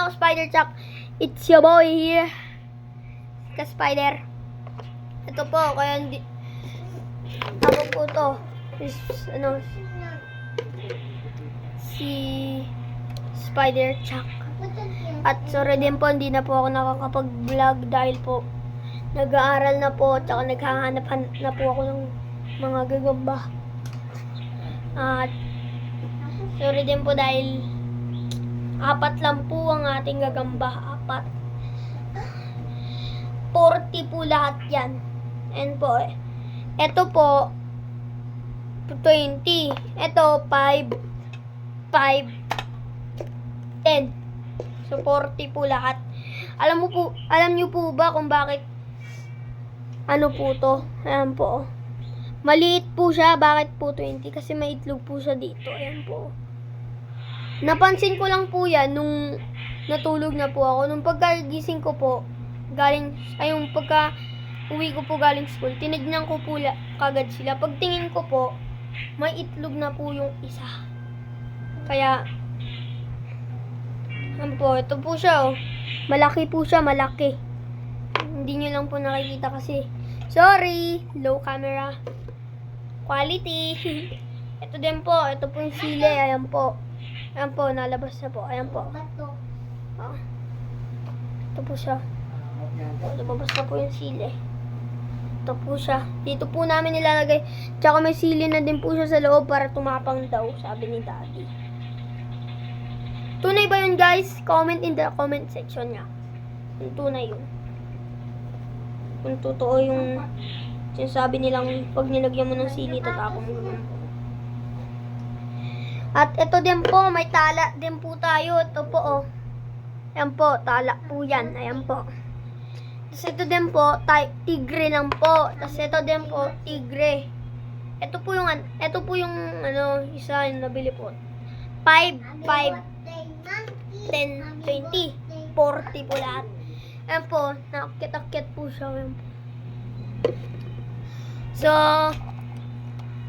mga Spider Chuck. It's your boy here. Ka-Spider. Ito po, kaya hindi... Ako po to. Si Spider Chuck. At sorry din po, hindi na po ako nakakapag-vlog dahil po nag-aaral na po, tsaka naghahanap na po ako ng mga gagamba. At sorry din po dahil 4 lang po ang ating gagamba. 40 po lahat yan. And po, ito po 20. Ito 5, 10. So 40 po lahat. Alam niyo po ba kung bakit ano po to? Ayan po. Maliit po siya. Bakit po 20? Kasi may itlog po siya dito. Ayan po. Napansin ko lang po yan nung natulog na po ako. Nung pagkagising ko po, pagka uwi ko po galing school, tinignan ko po kagad sila. Pagtingin ko po, may itlog na po yung isa. Kaya, ito po siya, oh. Malaki po siya, malaki. Hindi nyo lang po nakikita kasi, sorry, low camera quality. Ito din po, ito po yung sili, ayan po. Ayan po, nalabas na po, ayan po. Oh. Ito po siya. Lumabas na po yung sili. Ito po siya. Dito po namin nilalagay. Tsaka may sili na din po siya sa loob para tumapang daw, sabi ni Daddy. Tunay ba yun, guys? Comment in the comment section niya. Yung tunay yun. Kung totoo yung sinasabi nilang pag nilagyan mo ng sili, tatapang mo naman po. At ito din po, may tala din po tayo. Ito po, oh. Ayan po, tala po yan. Ayan po. Tapos ito din po, tigre lang po. Tapos ito din po, tigre. Ito po yung isa yung nabili po. 5, 10, 20, 40 po lahat. Ayan po, nakakit-akit po siya. Ayan po. So,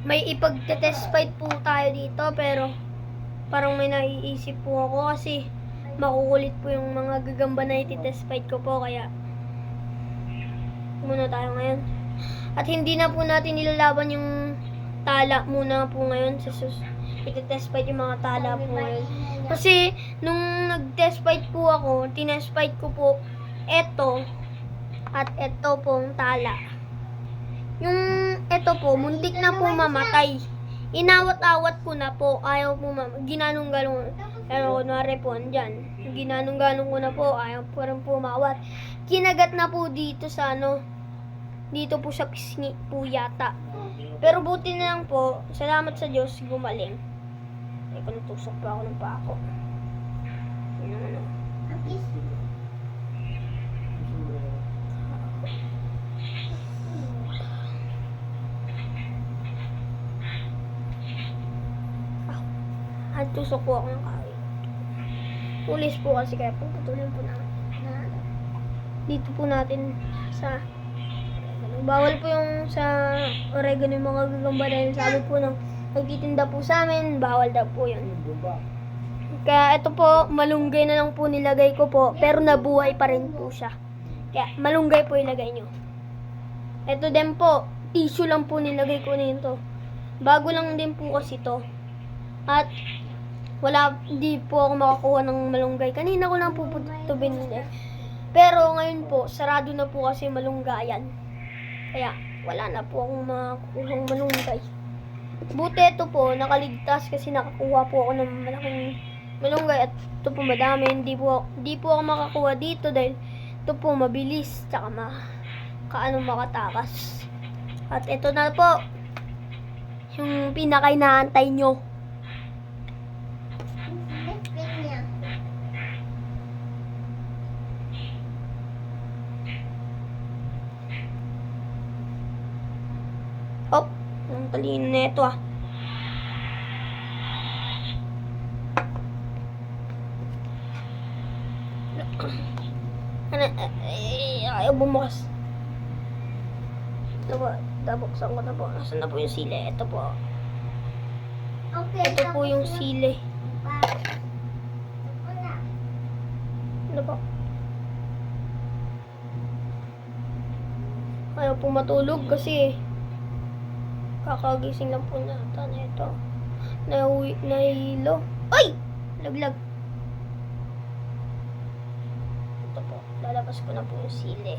may ipag-test fight po tayo dito, pero parang may naiisip po ako kasi makukulit po yung mga gagamba na iti-test fight ko po, kaya muna tayo ngayon. At hindi na po natin nilalaban yung tala muna po ngayon. Iti-test fight yung mga tala po ngayon. Kasi nung nag-test fight po ako, tinest fight ko po eto at eto pong tala. Yung eto po, muntik na po mamatay. Inawat-awat ko na po, ayaw po ginanong-galong. Pero kunwari po, andyan. Ginanong-galong ko na po, ayaw po rin po mawat. Kinagat na po dito sa dito po sa pisngi po yata. Pero buti na lang po, salamat sa Diyos, gumaling. Ay, natusok pa ako ng pako. Yun naman, oh. At tusok po ako ng kahit. Pulis po kasi, kaya puputulin po natin. Dito po natin sa bawal po yung sa oregano yung mga gagamba dahil sabi po ng nagtitinda po sa amin, bawal daw po yun. Kaya ito po, malunggay na lang po nilagay ko po, pero nabuhay pa rin po siya. Kaya malunggay po ilagay nyo. Ito din po, tissue lang po nilagay ko nito. Bago lang din po kasi to. At hindi po ako makakuha ng malunggay. Kanina ko lang po ito binili. Pero ngayon po, sarado na po kasi malunggayan. Kaya wala na po akong makakuha ng malunggay. Buti ito po, nakaligtas kasi nakakuha po ako ng malaking malunggay. At ito po madami. Hindi po ako makakuha dito dahil ito po mabilis. Tsaka makatakas. At ito na po, yung pinaka-inaantay nyo. Oh, ang talino na ito, ah. Ayaw bumukas. Ito po, nabuksan ko na po. Nasaan na po yung sili? Ito po. Ito po yung sili. Ano po? Ayaw po matulog kasi kakagising lang po nata na ito. Nahilo. Ay! Laglag. Ito po. Lalabas ko na po yung sili.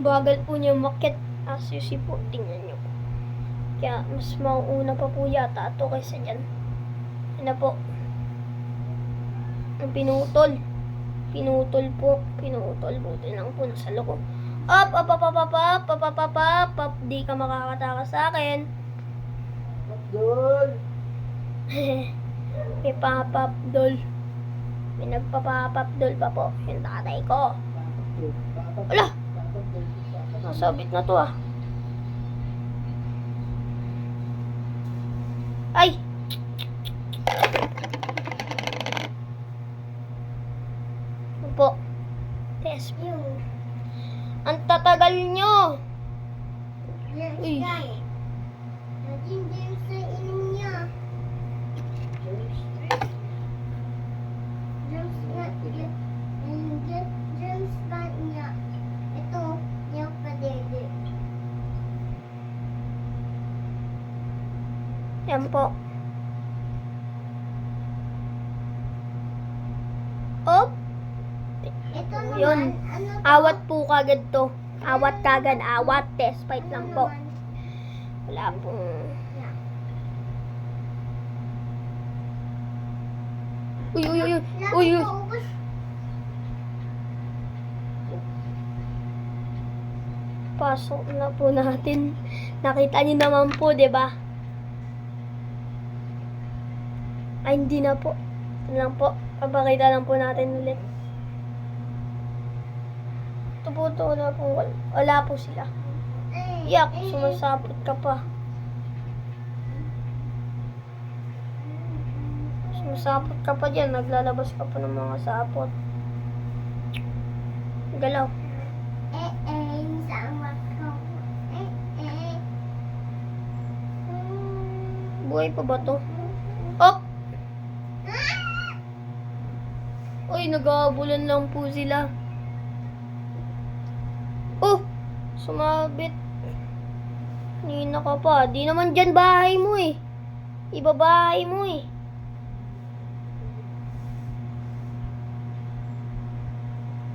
Bagal po niya umakyat. As you see po, tingnan niyo po. Kaya mas mauuna pa po yata ito kaysa dyan. Ano po? Ang pinutol. Pinutol po. Pinutol. Buti lang po nasa loob. Up, up, up, up, up, up, up, up, up, up, up. Di ka makakatakas sa akin. Abdul! May papapdol. May nagpapapapdol pa po. Yung tatay ko. Wala! Nasabit na to ah. Ay! Ano po? Test view. Ang tatagal nyo! Uy. Yan po. Op! Ito naman, Yun. ano to? Awat po kagad to. Awat kagad. Awat. Test fight lang po. naman? Wala pong... Uy, uy, uy, uy. Uy, uy. Ubus. Pasok na po natin. Nakita niyo naman po, 'di ba? Ay, hindi na po. Ito lang po. Papakita lang po natin ulit. Ito po, ito. Wala po sila. Yak, sumasapot ka pa. Sumasapot ka pa dyan. Naglalabas ka pa ng mga sapot. Galaw. Sama ko. Buhay pa ba to? Op! Uy, nag-aabulan lang po sila. Oh! Sumabit. Nina ka pa. Di naman dyan bahay mo eh. Iba bahay mo eh.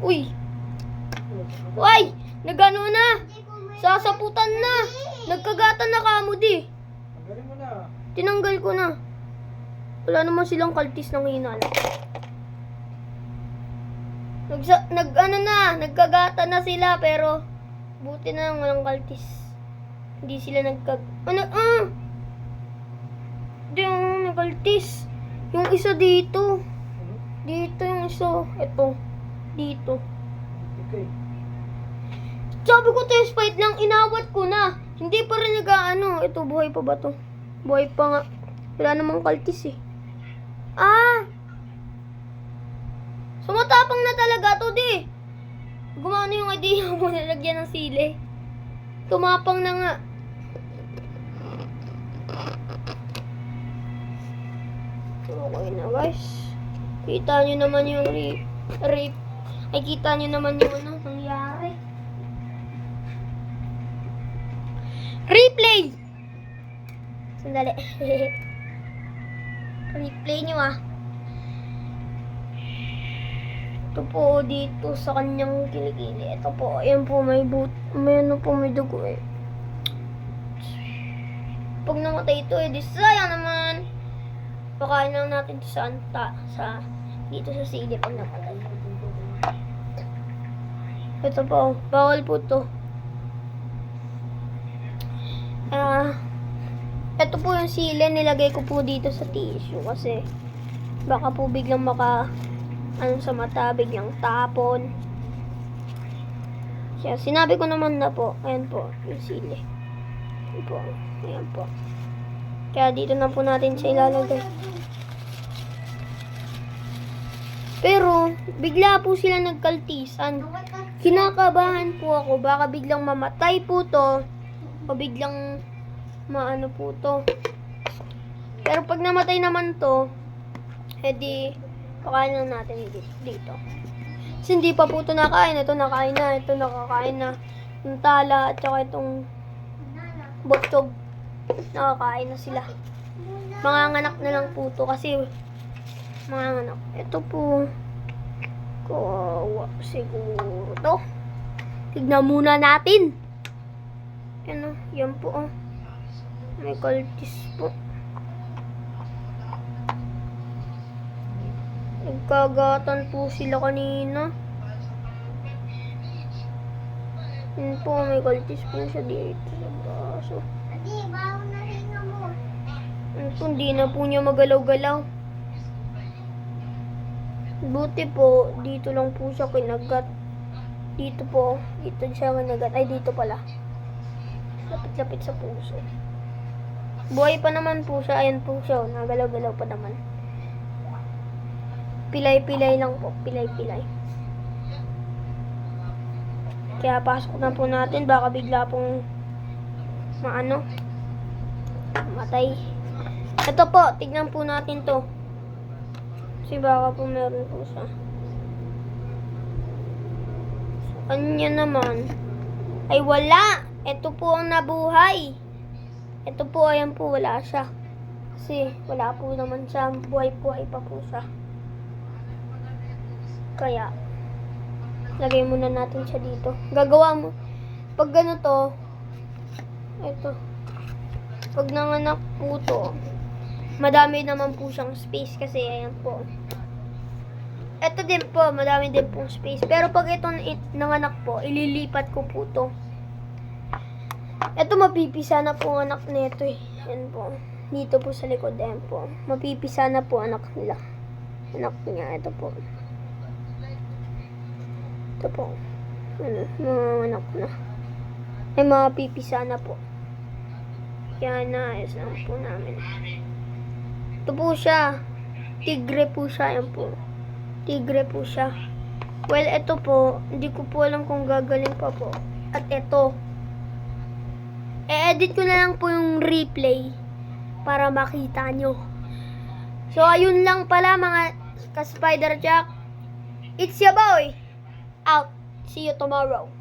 Uy! Uy! Nagano na! Sasaputan na! Nagkagatan na kamo di. Magaling mo na. Tinanggal ko na. Wala naman silang kaltis ng hinala. Nagkagatan na sila pero buti na lang walang kaltis. Hindi sila Hindi yung nagkaltis. Yung isa dito. Dito yung isa. Ito. Dito. Okay. Sabi ko test fight lang, inawat ko na. Hindi pa rin nag-ano. Ito, buhay pa ba to? Buhay pa nga. Wala namang kaltis eh. Ah! Sumatapang na talaga to di. Gumano yung idea mo na lagyan ng sili. Tumapang na nga. Okay na guys. Kita nyo naman yung rape. Ay, kita nyo naman yung ano, nangyari. Replay! Sandali. Replay nyo ah. Ito po dito sa kanyang kilikili. Ito po, ayan po may ano po may dugo eh. Pag namatay ito eh, di sayang naman. Pakain lang natin ito sa dito sa sili pag namatay. Ito po, bawal po to. Ito po yung sili, nilagay ko po dito sa tissue kasi baka po biglang sa mata, biglang tapon. Kaya sinabi ko naman na po, ayan po, yung sili. Ayan po, ayan po. Kaya dito na po natin siya ilalagay. Pero, bigla po sila nagkaltisan. Kinakabahan po ako, baka biglang mamatay po to, o biglang maano po to. Pero pag namatay naman to, edi pakain lang natin dito. Kasi hindi pa po ito nakain. Ito nakain na. Ito nakakain na. Yung tala at saka itong botog. Nakakain na sila. Manganganak na lang po ito kasi manganganak. Ito po. Kawawa siguro to. Tignan muna natin. Ano, yan po oh. May kaltis po. Nagkagatan po sila kanina. Yan po, may kaltis po siya dito sa braso. Adi, bawo na hinga mo. Yan po, hindi na po niya magalaw-galaw. Buti po, dito lang po siya kinagat. Dito po, dito siya kinagat. Ay, dito pala. Lapit-lapit sa puso. Buhay pa naman po siya. Ayan po siya. Nagalaw-galaw pa naman. Pilay-pilay lang po. Pilay-pilay. Kaya pasok na po natin. Baka bigla pong matay. Ito po. Tignan po natin to. Kasi baka po meron po siya. So, kanya naman. Ay wala. Ito po ang nabuhay. Ito po, ayan po, wala siya. Kasi wala po naman siya. Buhay-buhay pa po siya. Kaya, lagay muna natin siya dito. Gagawa mo. Pag ganito, ito. Pag nanganak po to, madami naman po siyang space kasi ayan po. Ito din po, madami din pong space. Pero pag ito nanganak po, ililipat ko po to. Ito mapipisa na po ang anak nito eh. Yan po. Dito po sa likod, ayan po. Mapipisa na po anak nila. Anak niya, ito po. Ito po. Mga anak na. Ay, mapipisa na po. Kaya naayos lang po namin. Ito po siya. Tigre po siya. Yan po. Tigre po siya. Well, ito po. Hindi ko po alam kung gagaling pa po. At ito. E-edit ko na lang po yung replay para makita nyo. So, ayun lang pala mga ka-Spider Jack. It's your boy. Out. See you tomorrow.